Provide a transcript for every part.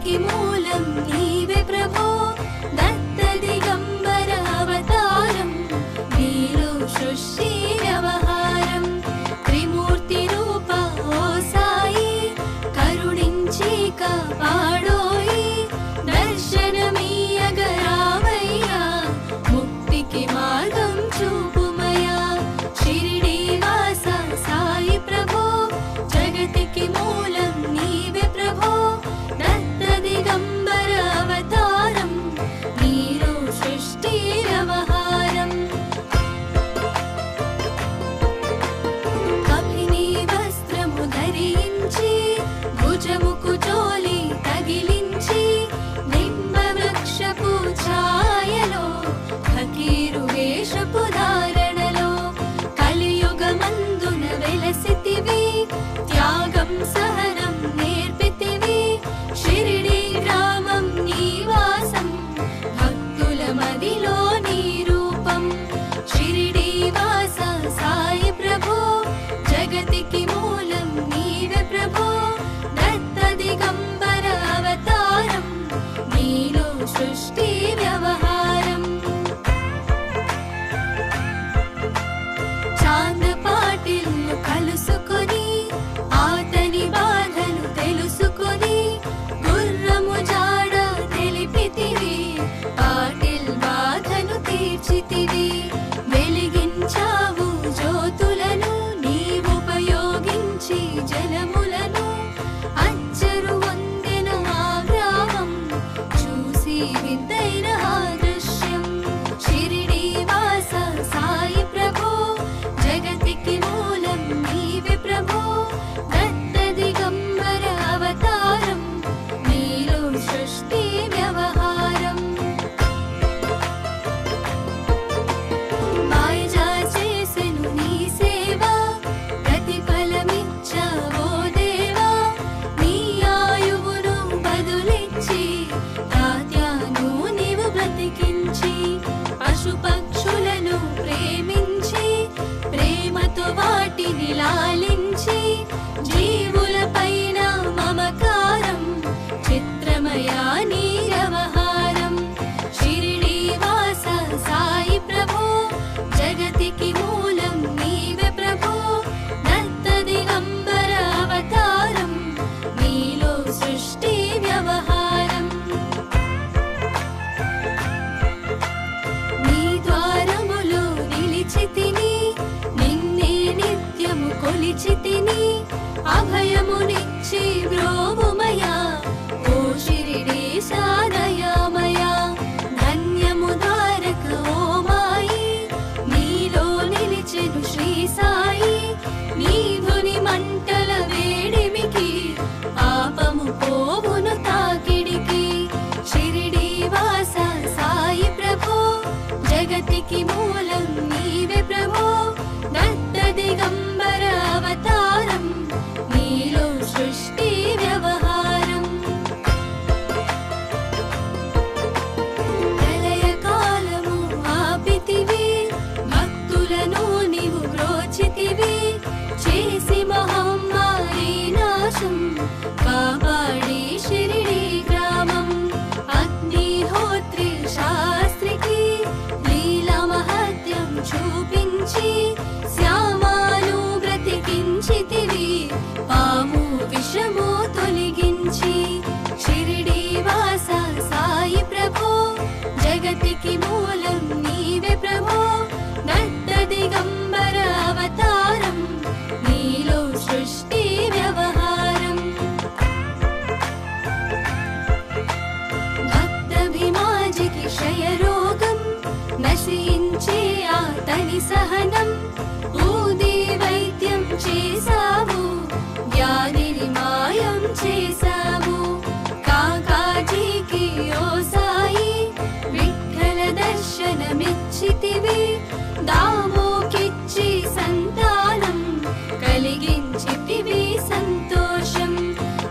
जगतिकी मूलं नीवे प्रभो दत्त दिगंबर अवतारं नीलो सृष्टि व्यवहारं त्रिमूर्ति रूपा ओ साई करुणिंची कापाडोई दर्शनमीयगरावय्या मुक्तिकी मार्गं चूपुमया शिरिडी वासा साई प्रभो जगतिकी मूलं नीवे प्रभो दत्त दिगंबर अवतारं नीलो सृष्टि व्यवहारं कपिनी वस्त्रमु धరించి भुजमुकु चोली तगिलिంచి निम्बवृक्षपु ఛాయలో ఫకీరు వేషపు ధారణలో కలియుగమందున వెలసితివి త్యాగం సహనం నేర్పితివి షిరిడి గ్రామం నీవాసం భక్తుల మదిలో నీ రూపం షిరిడి వాస సాయి ప్రభో జగతికి మూలం నీవే ప్రభో దత్త దిగంబర అవతారం నీలో సృష్టి వ్యవహారం చాంద పాటిల్ను కలుసుకొని ఆతని బాధలు తెలుసుకొని గుర్రము జాడ తెలిపితివి పాటిల్ బాధను తీర్చితివి వెలిగించావు జ్యోతులను నీవుపయోగించి జలములను అచ్చరు వందెన ఆ గ్రామం చూసి వింతైన ఆ దృశ్యం షిరిడి వాస సాయి ప్రభో జగతికి మూలం నీవే ప్రభో దత్త దిగంబర అవతారం నీలో సృష్టి వ్యవహారం మాయజా చేసెను నీ సేవ ప్రతిఫలమిచ్చావో దేవా నీ ఆయువును బదులిచ్చి తాత్యాను నీవు బ్రతికించి పశుపక్షులను ప్రేమించి ప్రేమతో వాటిని లాలించి జీవులపైన మమకారం చిత్రమయా నీ వ్యవహారం షిరిడి వాస సాయి ప్రభో జగతికి మూలం నీవే ప్రభో దత్త దిగంబర అవతారం నీలో సృష్టి వ్యవహారం నీ ద్వారములో నిలిచితిని నిన్నే నిత్యము కొలిచితిని అభయమునిచ్చి బ్రోవుమయా ఓ షిరిడి సాదయామయా ధన్యము ద్వారక ఓ మాయి నీలో నిలిచెను శ్రీ సాయి నీ ధుని మంటల వేడిమికి పాపము పోవును తాకిడికి షిరిడి వాస సాయి ప్రభో జగతికి మూలం నీవే ప్రభో దత్త దిగంబర అవతారం నీలో సృష్టి వ్యవహారం ప్రళయకాలము ఆపితివి భక్తులను నీవు బ్రోచితివి చేసి మహమ్మారి నాశం కాపాడి షిరిడి గ్రామం అగ్నిహోత్రి శాస్త్రికి లీలా మహత్యం చూపించి శ్యామాను బ్రతికించితివి పాము విషము తొలగించి షిరిడి వాస సాయి ప్రభో జగతికి మూలం నీవే ప్రభో దత్త దిగంబర అవతారం నీలో సృష్టి వ్యవహారం భక్తభిమాజికి క్షయరోగం నశించే ఆతని సహనం ఊది వైద్యం చేసావు వ్యాధిని మాయం చేసావు కాకాజీకి ఓ సాయి విఠ్ఠల దర్శనమిచ్చితివి దామోకిచ్చి సంతానం కలిగించితివి సంతోషం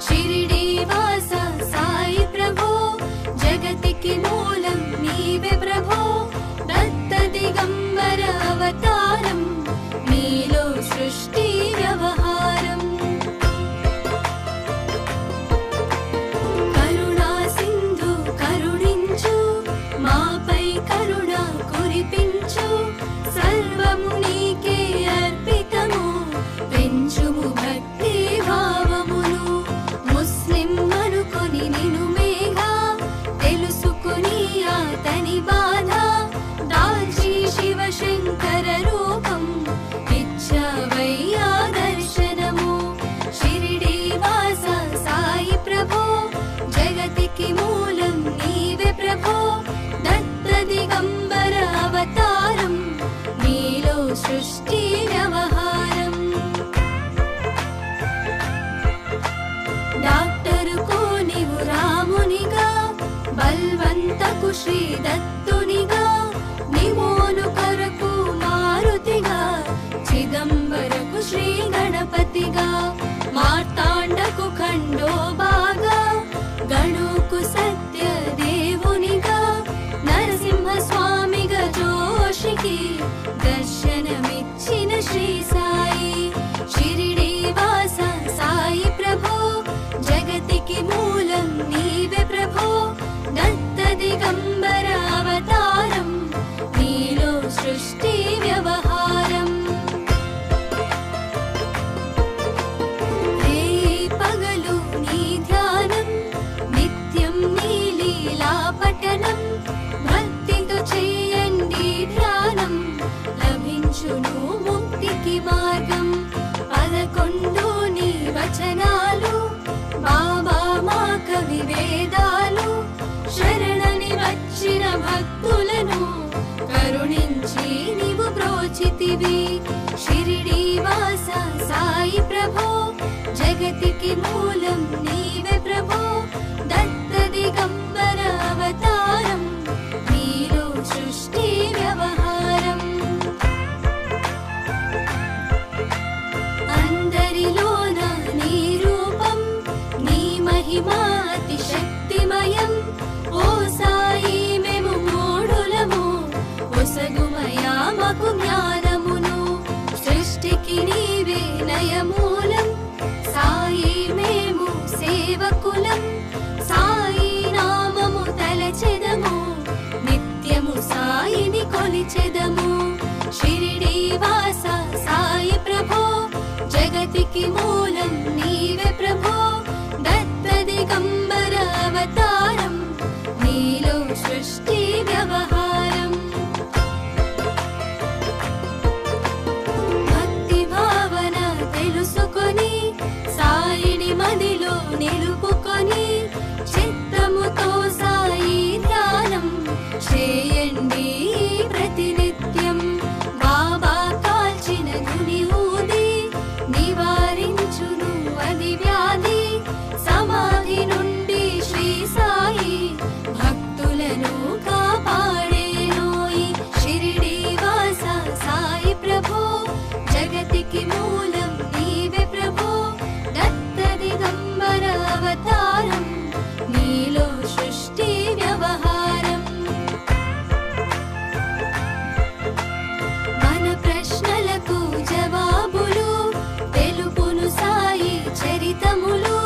షిరిడి వాస సాయి ప్రభో జగతికి మూలం నీవే ప్రభో దత్త దిగంబర అవతారం నీలో సృష్టి వ్యవహారం కరుణా దర్శనమిచ్చిన శ్రీ సాయి షిరిడి వాస సాయి ప్రభో జగతికి మూలం నీవే ప్రభో దత్త దిగంబర అవతారం నీలో సృష్టి వ్యవహారం రే పగలు నీ ధ్యానం నిత్యం నీ లీలా పఠనం భక్తితో చేయండి ధ్యానం లభించును ముక్తికి మార్గం 11 నీ వచనాలు బాబా మా కవి వేదాలు శరణని వచ్చిన భక్తులను కరుణించి నీవు బ్రోచితివి షిరిడి వాస సాయి ప్రభో జగతికి మూలం నీవే ప్రభో దత్త దిగంబర అవతారం నీలో సృష్టి వ్యవహారం అందరిలోన నీ రూపం నీ మహిమా అతి శక్తిమయం ఓ సాయి మేము మూఢులము ఒసగుమయా మాకు జ్ఞానమును సృష్టికి నీవే నయమూలం సాయి మేము సేవకులం సాయి నామము తలచెదము నిత్యము సాయిని కొలిచెదము షిరిడి వాస సాయి ప్రభో జగతికి మూలం నీవే ప్రభో దత్త దిగంబర అవతారం నీలో సృష్టి వ్యవహారం భక్తి భావన తెలుసుకొని సాయిని మదిలో నిలుపుకొని చిత్తముతో సాయి ధ్యానం చేయండి ప్రతినిత్యం బాబా కాల్చిన ధుని ఊది నివారించును అది వ్యాధి సమాధి నుండి శ్రీ సాయి భక్తులను కాపాడేనోయి షిరిడి వాస సాయి ప్రభో జగతికి మూలం నీవే ప్రభో దత్త దిగంబర అవతారం నీలో సృష్టి వ్యవహారం మన ప్రశ్నలకు జవాబులు తెలుపును సాయి చరితములు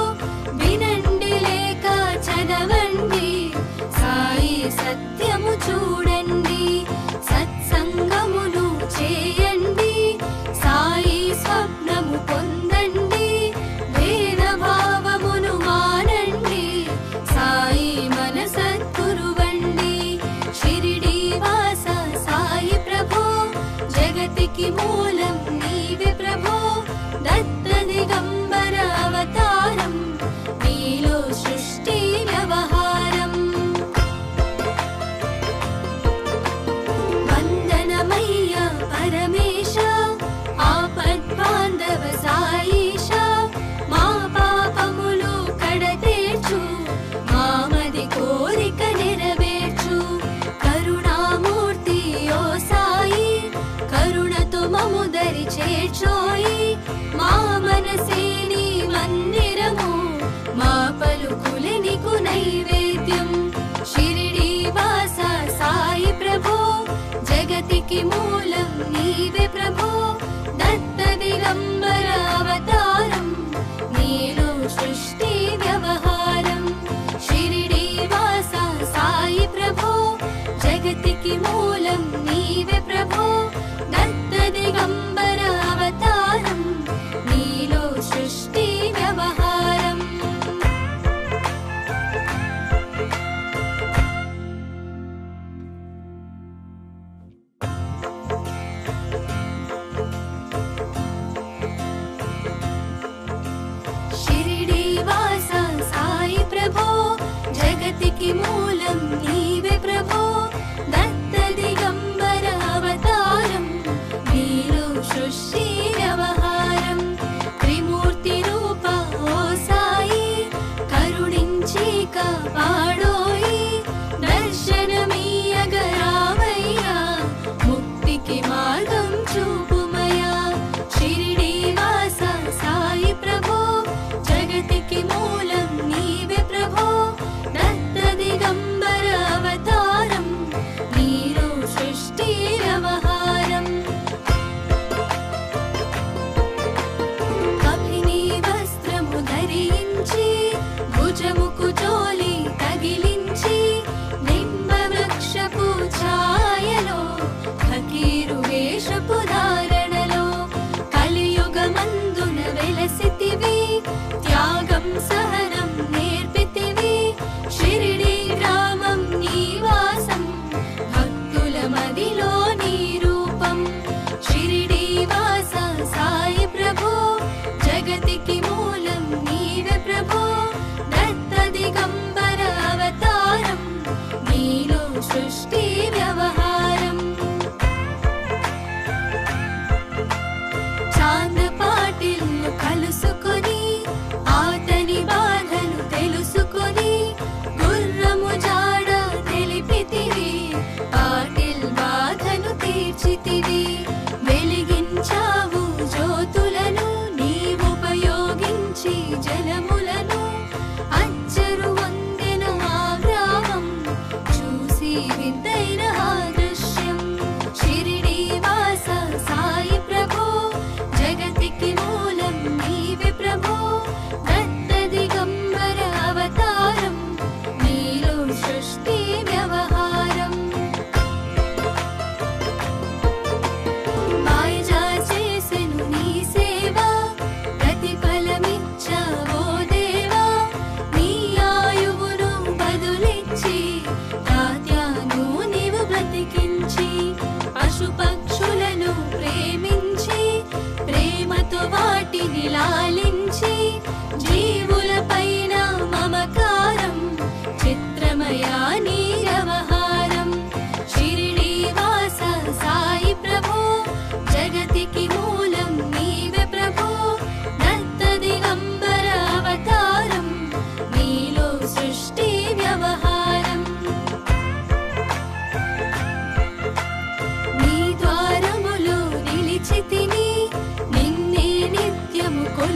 వినండి లేక చదవండి సాయి సత్యము చూడండి సత్సంగమును చేయండి సాయి స్వప్నము పొందండి భేద భావమును మానండి సాయి మన సద్గురువండి షిరిడి వాస సాయి ప్రభో జగతికి మూలం నీవే ప్రభో దత్త దిగంబర అవతారం నీలో సృష్టి వ్యవహారం వందనమయ్య పరమేశ ఆపద్బాంధవ సాయిష మా పాపములు కడతేర్చు మామది కోరిక నెరవేర్చు కరుణామూర్తి ఓ సాయి కరుణతో మము దరి చేర్చోయి మా మనసే నీ మందిరము మా పలుకులే నీకు నైవేద్యం షిరిడి వాస సాయి ప్రభో జగతికి మూలం నీవే ప్రభో దత్త దిగంబర అవతారం నీలో సృష్టి వ్యవహారం షిరిడి వాస సాయి ప్రభో జగతికి మూలం నీవే ప్రభో దత్త దిగంబర అవతారం నీలో సృష్టి వ్యవహారం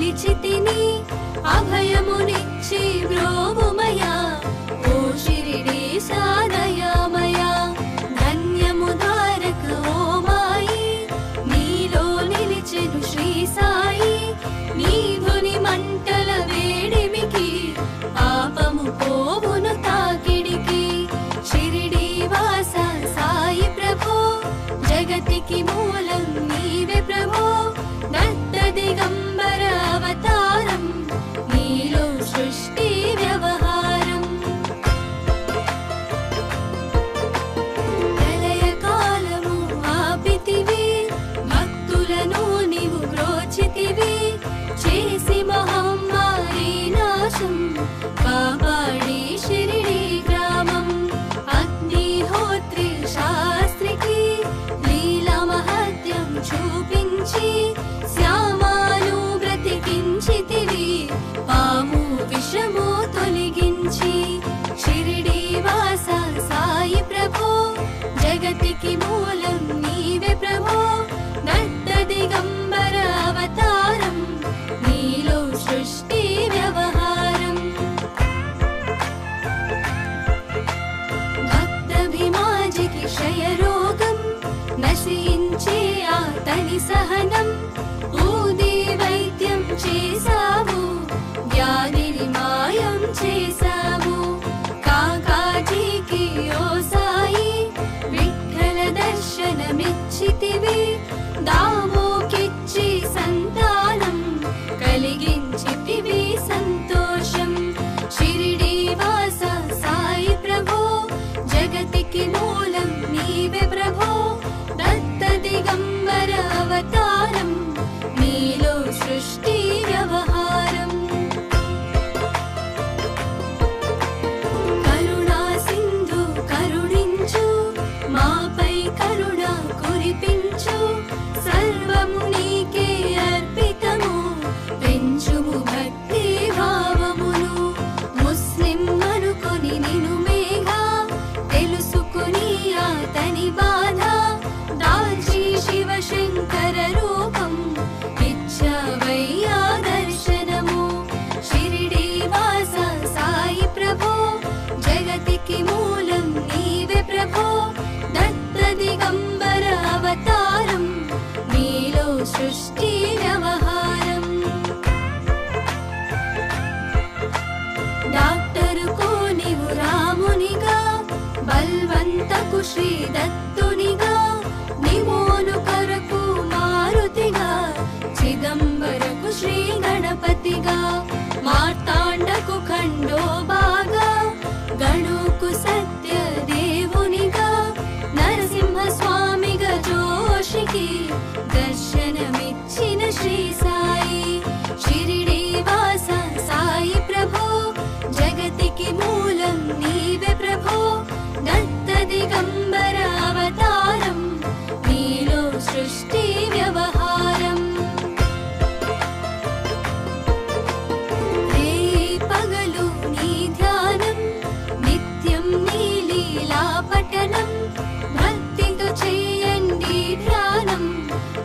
కొలిచితిని అభయమునిచ్చి బ్రోవుమయా ఓ షిరిడి సాదయామయా ధన్యము ద్వారక ఓ మాయి నీలో నిలిచెను శ్రీ సాయి నీ ధుని మంటల వేడిమికి పాపము పోవును తాకిడికి షిరిడి వాస సాయి ప్రభో జగతికి మూలం నీవే ప్రభో దత్త దిగంబర అవతారం నీలో సృష్టి వ్యవహారం ప్రళయ కాలము ఆపితివి భక్తులను నీవు బ్రోచితివి చేసి మహమ్మారి నాశం కాపాడి షిరిడి గ్రామం అగ్నిహోత్రి శాస్త్రికి లీలా మహత్యం చూపించి శ్యామాను బ్రతికించితివి పాము విషము తొలగించి షిరిడి వాస సాయి ప్రభో జగతికి మూలం నీవే ప్రభో దత్త దిగంబర అవతారం నీలో సృష్టి వ్యవహారం భక్తభిమాజికి క్షయరోగం నశించే ఆతని సహనం ఊది వైద్యం చేసావు వ్యాధిని మాయం చేసావు కాకాజీకి ఓ సాయి విఠ్ఠల దర్శనమిచ్చితివి దామోకిచ్చి సంతానం కలిగించితివి సంతోషం షిరిడి వాస సాయి ప్రభో జగతికి మూలం నీవే ప్రభో దత్త దిగంబర అవతారం నీలో సృష్టి వ్యవహారం కరుణా సింధు కరుణించు మాపై కరుణ కురిపించు సర్వము నీకే అర్పితము పెంచుము భక్తి భావమును ముస్లిం అనుకొని నిను మేఘా తెలుసుకుని ఆతని బాధ దాల్చి శివశంకర రూపం ఇచ్చావయ్యా దర్శనము షిరిడి వాస సాయి ప్రభో జగతికి మూలం నీవే ప్రభో దత్త దిగంబర అవతారం నీలో సృష్టి వ్యవహారం డాక్టరుకు నీవు రామునిగా బల్వంతకు శ్రీ దత్తునిగా నిమోను కరకు మారుతిగా చిదంబరకు శ్రీ గణపతిగా మార్తాండకు ఖండోబాగా గణుకు సత్య దేవునిగా నరసింహ స్వామిగా జోషికి దర్శనమిచ్చిన శ్రీ సాయి షిరిడి వాస సాయి ప్రభో జగతికి మూలం నీవే ప్రభో దత్త దిగంబర అవతారం నీలో సృష్టి వ్యవహారం రే పగలు నీ ధ్యానం నిత్యం నీ లీలా పఠనం భక్తితో చేయండి ధ్యానం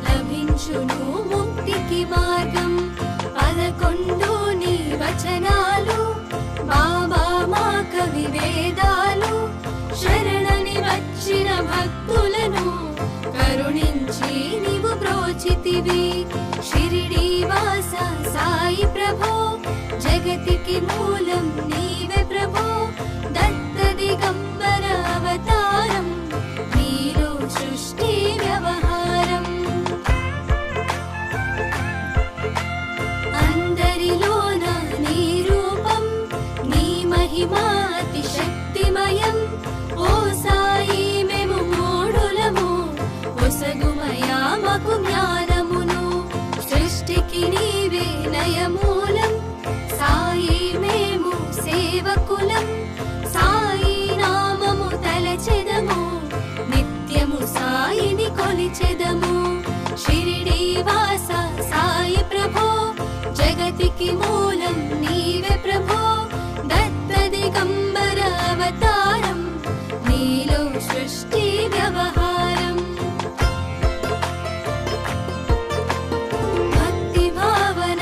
లభించును ముక్తికి మార్గం 11 నీ వచనాలు బాబా మా కవి వేదాలు శరణని వచ్చిన భక్తులను కరుణించి నీవు బ్రోచితివి షిరిడి వాస సాయి ప్రభో జగతికి మూలం నీవే ప్రభో దత్త దిగంబర అవతారం నీలో సృష్టి వ్యవహారం అందరిలోన నీ రూపం నీ మహిమా అతి శక్తిమయం ఓ సాయి మేము మూఢులము ఒసగుమయా మాకు జ్ఞానమును సృష్టికి నీవే నయమూలం సాయి మేము సేవకులం సాయి నామము తలచెదము నిత్యము సాయిని కొలిచెదము షిరిడి వాస సాయి ప్రభో జగతికి మూలం నీవే ప్రభో దత్త దిగంబర అవతారం నీలో సృష్టి వ్యవహారం భక్తి భావన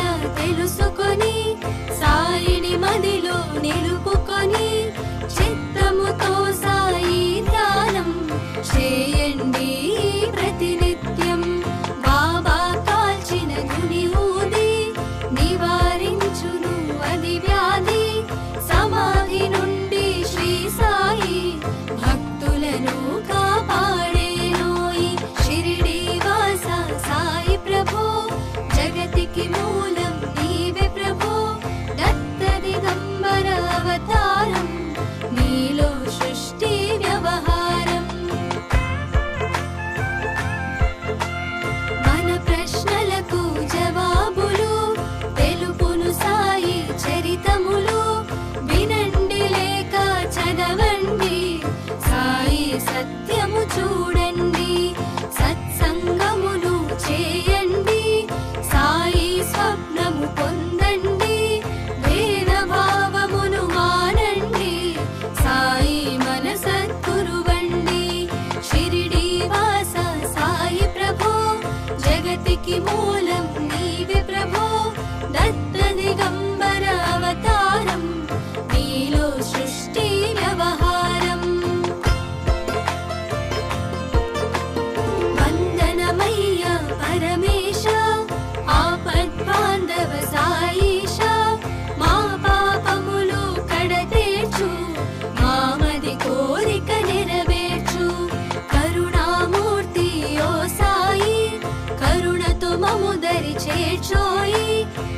చేర్చోయి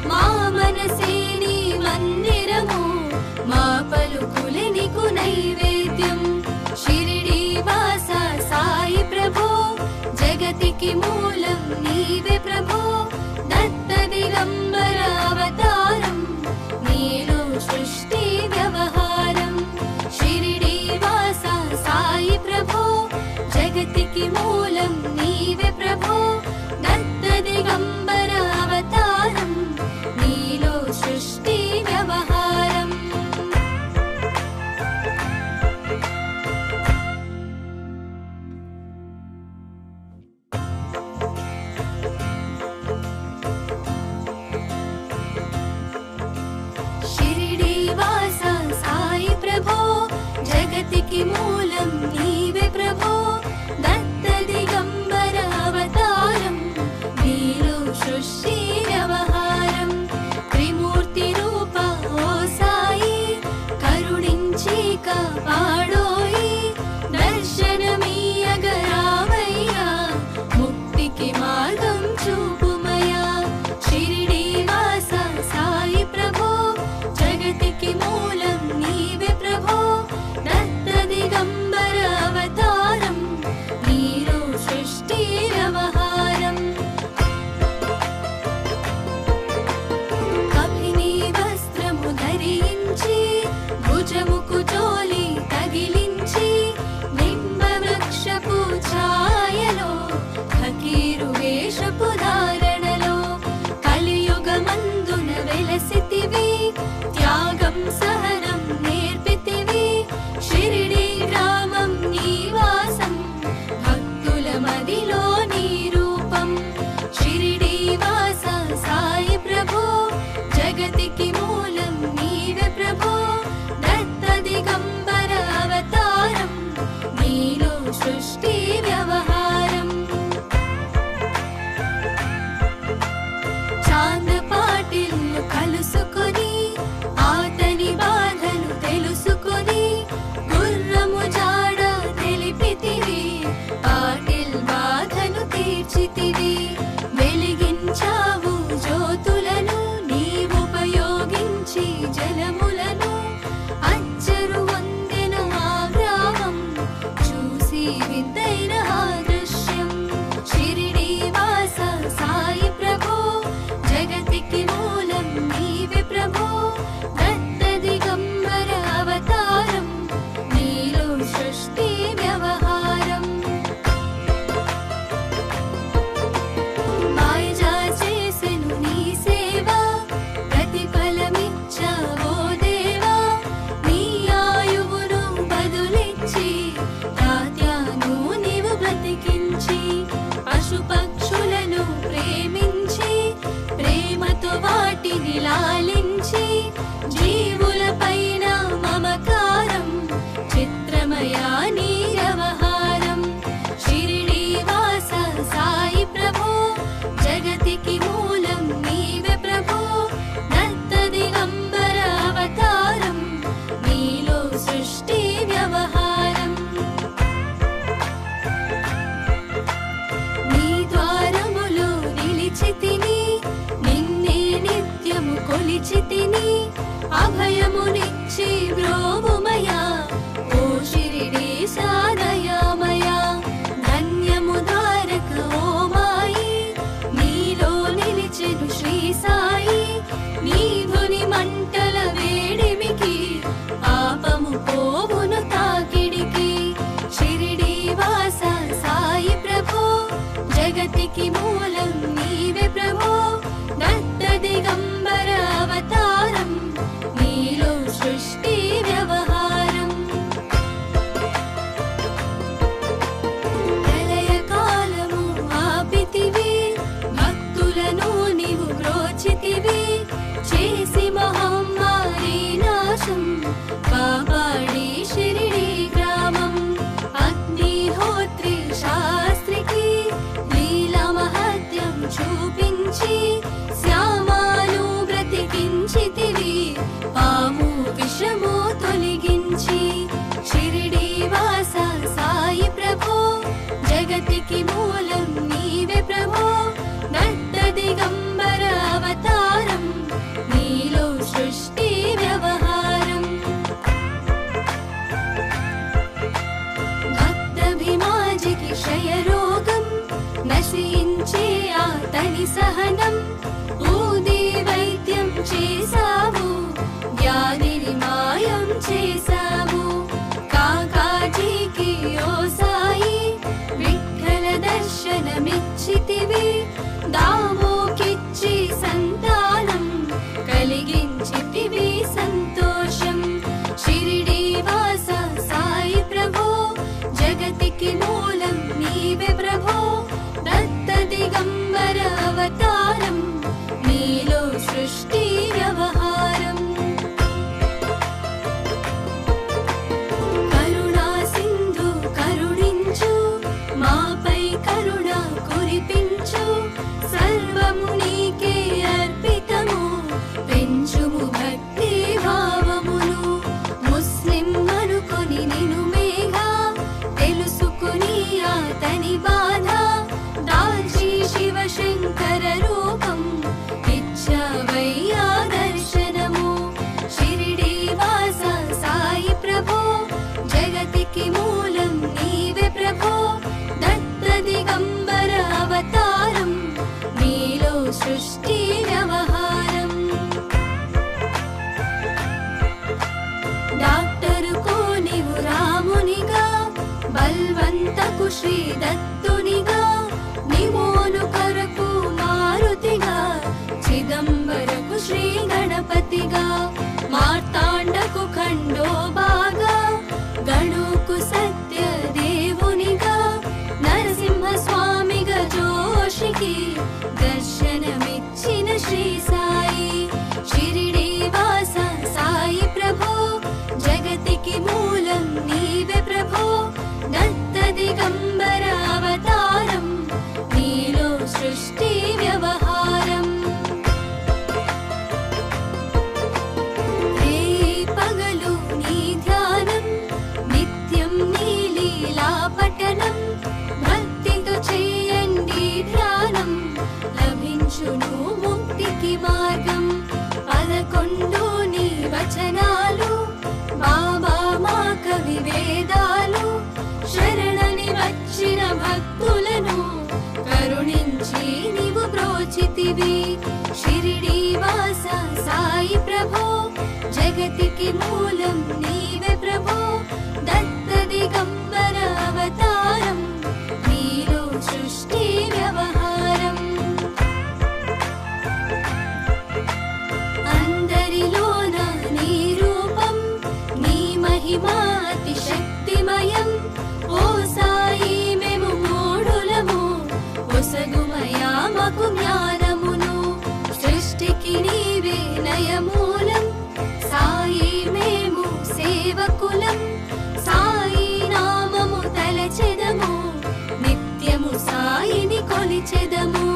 మా మనసే నీ మందిరము మా పలుకులే నీకు నైవేద్యం షిరిడి వాస సాయి ప్రభో జగతికి మూలం నీవే ప్రభో దత్త దిగంబర అవతారం నీలో సృష్టి వ్యవహారం షిరిడి వాస సాయి ప్రభో జగతికి మూలం నీవే ప్రభో దత్త దిగంబర అవతారం నీలో సృష్టి వ్యవహారం షిరిడి వాస సాయి ప్రభో జగతికి మూలం నీవే ప్రభో దత్త దిగంబర అవతారం నీలో సృష్టి వ్యవహారం త్రిమూర్తి రూప ఓ సాయి కరుణించి కాపాడోయి దర్శనమీయగరావయ్యా ముక్తికి మార్గం చూపుమయా షిరిడి వాస సాయి ప్రభో జగతికి మూలం నీవే ప్రభో దత్త దిగంబర అవతారం నీలో సృష్టి వ్యవహారం కపిని వస్త్రము ధరించి భుజముకు జోలి తగిలించి నింబ వృక్షపు ఛాయలో ఫకీరు వేషపు ధారణలో కలియుగమందున వెలసితివి త్యాగం సహనం నేర్పితివి షిరిడి గ్రామం నీవాసం భక్తుల మదిలో నీ రూపం షిరిడి వాస సాయి ప్రభో జగతికి మూలం నీవే ప్రభో దత్త దిగంబర అవతారం నీలో సృష్టి వ్యవహారం చాంద పాటిల్లు కలుసుకొని ఆతని బాధలు తెలుసుకొని గుర్రము జాడ తెలిపితివి పాటిల్ బాధను తీర్చితివి వెలిగించావు జ్యోతులను నీవుపయోగించి జలములను అచ్చరు వందెన ఆ గ్రామం చూసి వింతైన ఆ దృశ్యం షిరిడి వాస సాయి ప్రభో జగతికి మూలం నీవే ప్రభో దత్త దిగంబర అవతారం నీలో సృష్టి వ్యవహారం మాయజా చేసెను నీ సేవ ప్రతిఫలమిచ్చావో దేవా నీ ఆయువును బదులిచ్చి తాత్యాను నీవు బ్రతికించి పశుపక్షులను ప్రేమించి ప్రేమతో వాటిని లాలించి జీవుల పైన మమకారం చిత్రమయా నీ వ్యవహారం షిరిడి వాస సాయి ప్రభో జగతికి మూలం నీవే ప్రభో దత్త దిగంబర అవతారం నీలో సృష్టి వ్యవహారం నీ ద్వారములో నిలిచితిని నిన్నే నిత్యము కొలిచితిని అభయమునిచ్చి బ్రోవుమయా ఓ షిరిడి సాదయామయా ధన్యము ద్వారక ఓ మాయి నీలో నిలిచెను శ్రీ సాయి నీ ధుని మంటల వేడిమికి పాపము పోవును తాకిడికి షిరిడి వాస సాయి ప్రభో జగతికి మూలం నీవే ప్రభో దత్త దిగంబర అవతారం నీలో సృష్టి వ్యవహారం ప్రళయ కాలము ఆపితివి భక్తులను నీవు బ్రోచితివి చేసి మహమ్మారి నాశం కాపాడి షిరిడి గ్రామం అగ్నిహోత్రి శాస్త్రికి లీలా మహత్యం చూపించి శ్యామాను బ్రతికించితివి పాము విషము తొలగించి షిరిడి వాస సాయి ప్రభో జగతికి మూలం నీవే ప్రభో దత్త దిగంబర సహనం ఊది వైద్యం చేసావు, వ్యాధిని మాయం చేసావు. కాకాజీకి ఓ సాయి విఠ్ఠల దర్శనమిచ్చితివి, దామోకిచ్చి సంతానం కలిగించితివి సంతోషం. షిరిడి వాస సాయి ప్రభో, జగతికి మూలం నీవే ప్రభో. దత్త దిగంబర అవతారం, నీలో సృష్టి వ్యవహారం. కరుణా సింధు కరుణించు, మాపై కరుణ కురిపించు. సర్వము నీకే అర్పితము, పెంచుము భక్తి భావమును. ముస్లిం అనుకొని నిను మేఘా, తెలుసుకుని అతని బాధ. దాల్చి శివశంకర రూపం, ఇచ్చావయ్యా దర్శనము. షిరిడి వాస సాయి ప్రభో, జగతికి మూలం నీవే ప్రభో. దత్త దిగంబర అవతారం, నీలో సృష్టి వ్యవహారం. డాక్టరుకు నీవు రామునిగా, బల్వంతకు శ్రీ దత్తునిగా. నిమోను కొరకు మారుతిగా, చిదంబరకు శ్రీ గణపతిగా. మార్తాండకు ఖండోబాగా, గణుకు సత్య దేవునిగా. నరసింహ స్వామిగా జోషికి దర్శనమిచ్చిన శ్రీ సాయి. షిరిడి వాస సాయి ప్రభో, జగతికి మూలం నీవే ప్రభో. దత్త దిగంబర అవతారం, నీలో సృష్టి వ్యవహారం. రే పగలు నీ ధ్యానం, నిత్యం నీ లీలా పఠనం. భక్తితో చేయండి ధ్యానం, లభించును ముక్తికి మార్గం. 11 నీ వచనాలు, బాబా మా కవి వేదాలు. శరణని వచ్చిన భక్తులను కరుణించి నీవు బ్రోచితివి. షిరిడి వాస సాయి ప్రభో, జగతికి మూలం నీవే ప్రభో. దత్త దిగంబర అవతారం, నీలో సృష్టి వ్యవహారం. అందరిలోన నీ రూపం, నీ మహిమా అతి శక్తిమయం. ఓ సాయి మేము మూఢులము, ఒసగుమయా మాకు జ్ఞానమును. సృష్టికి నీవే నయమూలం, సాయి మేము సేవకులం. సాయి నామము తలచెదము, నిత్యము సాయిని కొలిచెదము.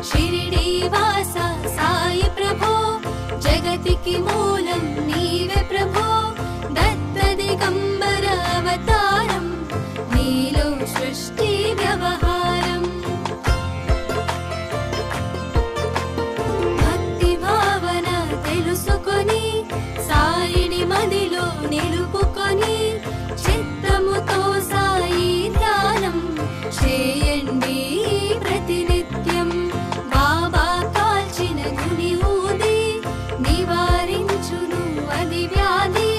షిరిడి వాస సాయి ప్రభో, జగతికి మూలం నీవే ప్రభో. దత్త దిగంబర అవతారం, నీలో సృష్టి వ్యవహారం. భక్తి భావన తెలుసుకొని, సాయిని మదిలో నిలుపుకొని. చిత్తముతో సాయి ధ్యానం చేయండి ప్రతినిత్యం. బాబా కాల్చిన గుని ఊది, నివారించును అది వ్యాధి.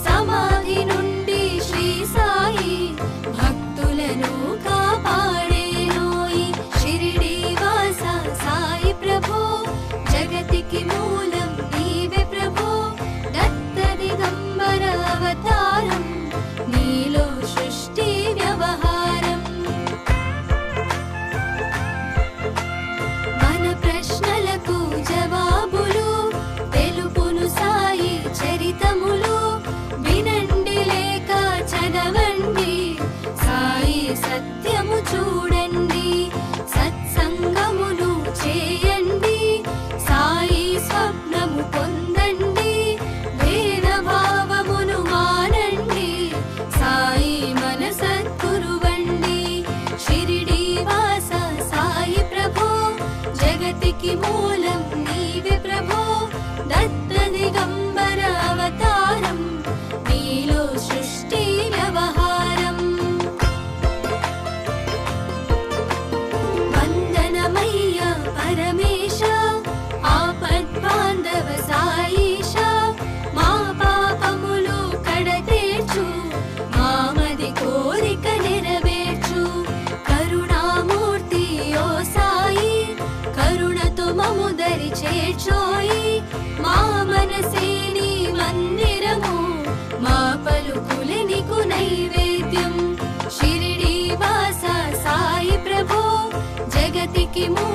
సమాధి నుండి శ్రీ సాయి భక్తులను కాపాడేనోయి. షిరిడి వాస సాయి ప్రభో, జగతికి మూలం నీవే ప్రభో. దత్త దిగంబర అవతారం, నీలో సృష్టి వ్యవహారం. మన ప్రశ్నలకు జవాబులు తెలుపును సాయి చరితములు. వినండి లేక చదవండి, సాయి సత్యము చూడండి. సత్సంగమును చేయండి, సాయి స్వప్నము పొందండి. భేద భావమును మానండి, సాయి మన సద్గురువండి. షిరిడి వాస సాయి ప్రభో, జగతికి మూలం నీవే ప్రభో. దత్త దిగంబర అవతారం, నీలో సృష్టి వ్యవహారం. వందనమయ్య పర మూలానికి